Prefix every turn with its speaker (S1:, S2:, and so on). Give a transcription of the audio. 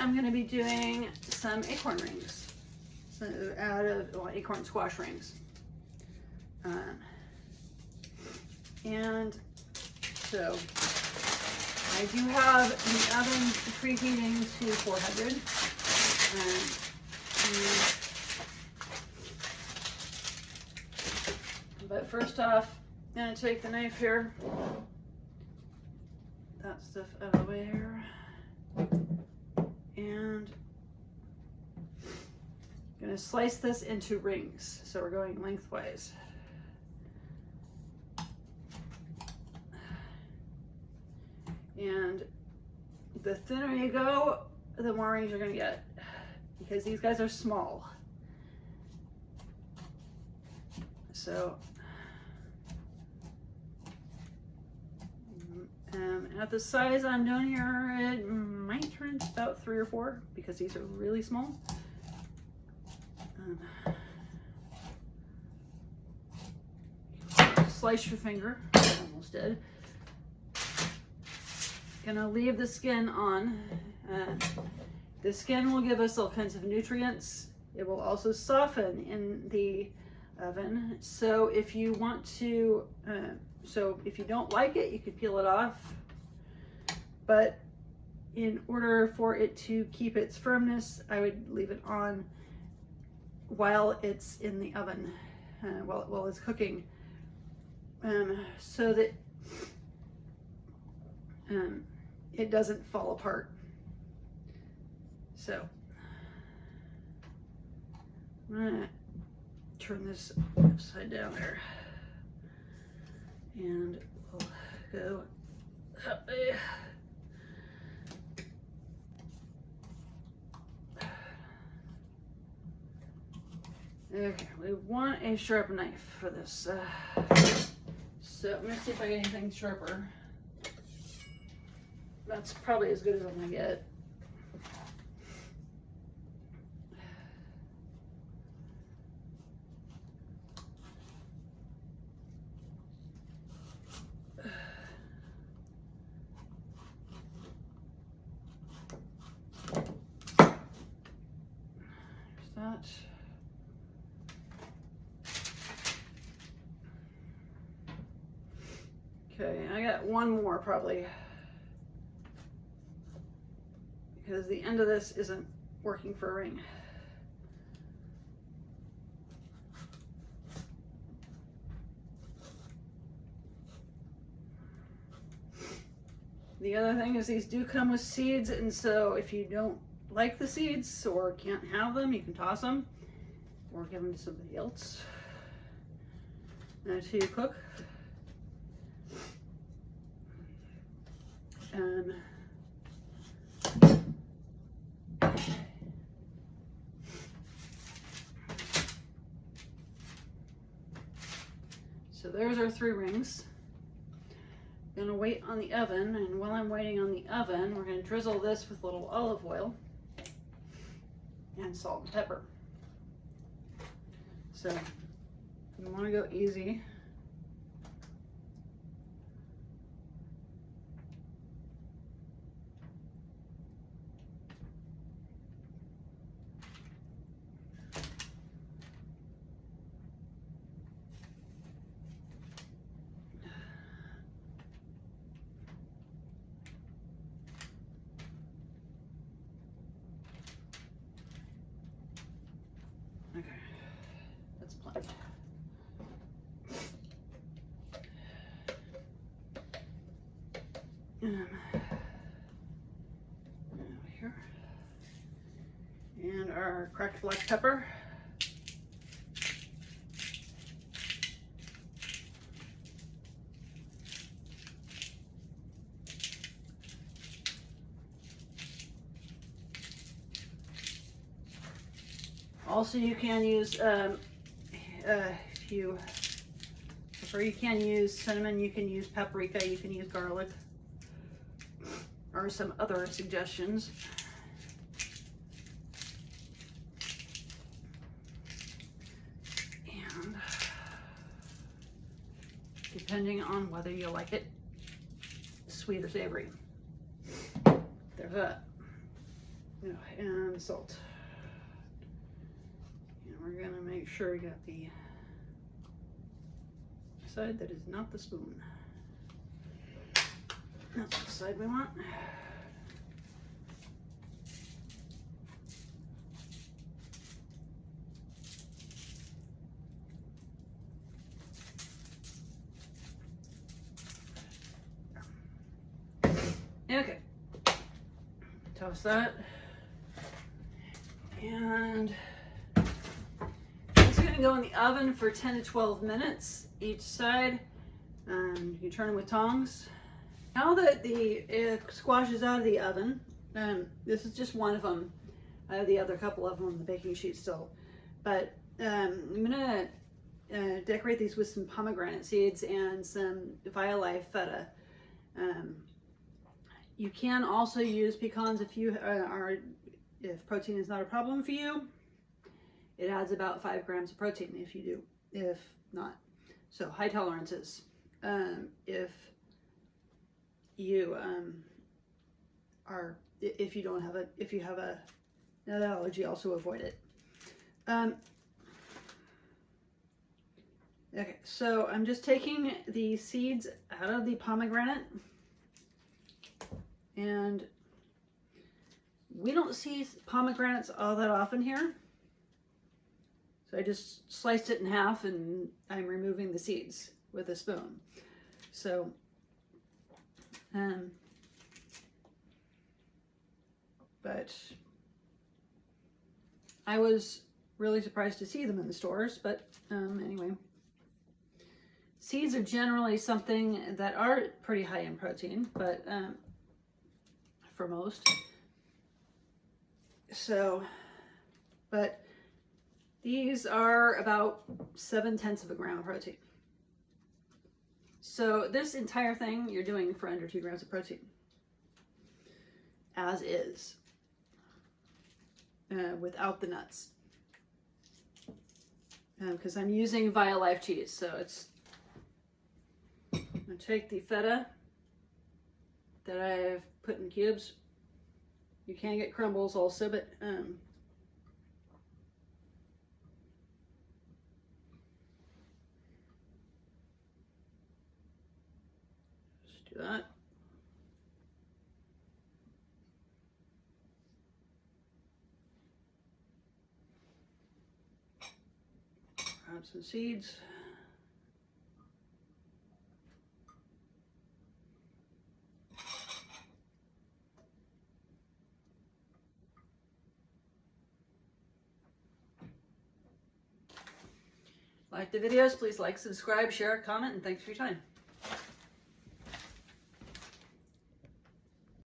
S1: I'm going to be doing some acorn rings, so out of acorn squash rings. And so I do have the oven preheating to 400. But first off, I'm going to take the knife here, that stuff out of the way here, and I'm going to slice this into rings. So we're going lengthwise. And the thinner you go, the more rings you're going to get, because these guys are small. So at the size I'm doing here, it might turn to about 3 or 4 because these are really small. Slice your finger, I almost did. Gonna leave the skin on. The skin will give us all kinds of nutrients. It will also soften in the oven. So if you want to, if you don't like it, you could peel it off. But in order for it to keep its firmness, I would leave it on while it's in the oven, while it's cooking, so that it doesn't fall apart. So I'm gonna turn this upside down there, and we'll go up there. Okay, we want a sharp knife for this. So I'm gonna see if I get anything sharper. That's probably as good as I'm gonna get. There's that. Okay, I got one more probably, because the end of this isn't working for a ring. The other thing is these do come with seeds, and so if you don't like the seeds or can't have them, you can toss them or give them to somebody else to cook. So there's our 3 rings. I'm gonna wait on the oven, and while I'm waiting on the oven, we're gonna drizzle this with a little olive oil and salt and pepper. So you wanna go easy. Okay, that's plenty. Over here. And our cracked black pepper. Also, you can use, if you prefer, you can use cinnamon, you can use paprika, you can use garlic, or some other suggestions. And depending on whether you like it sweet or savory. There's that. and salt. And we're gonna make sure we got the side that is not the spoon. That's the side we want. Okay, toss that, and it's going to go in the oven for 10 to 12 minutes each side, and you turn it with tongs. Now that the squash is out of the oven, this is just one of them. I have the other couple of them on the baking sheet still, but I'm going to decorate these with some pomegranate seeds and some Violife Feta. You can also use pecans if you if protein is not a problem for you. It adds about 5 grams of protein if you do, if not. So high tolerances. If you if you have an allergy, also avoid it. Okay, so I'm just taking the seeds out of the pomegranate. And we don't see pomegranates all that often here. So I just sliced it in half and I'm removing the seeds with a spoon. So, but I was really surprised to see them in the stores, but anyway. Seeds are generally something that are pretty high in protein, but for most. So, but these are about 7/10 of a gram of protein. So this entire thing you're doing for under 2 grams of protein, as is, without the nuts. Because I'm using Violife cheese, so it's. I'm gonna take the feta that I've put in cubes. You can get crumbles also, but just do that. Add some seeds. Like the videos, please like, subscribe, share, comment, and thanks for your time.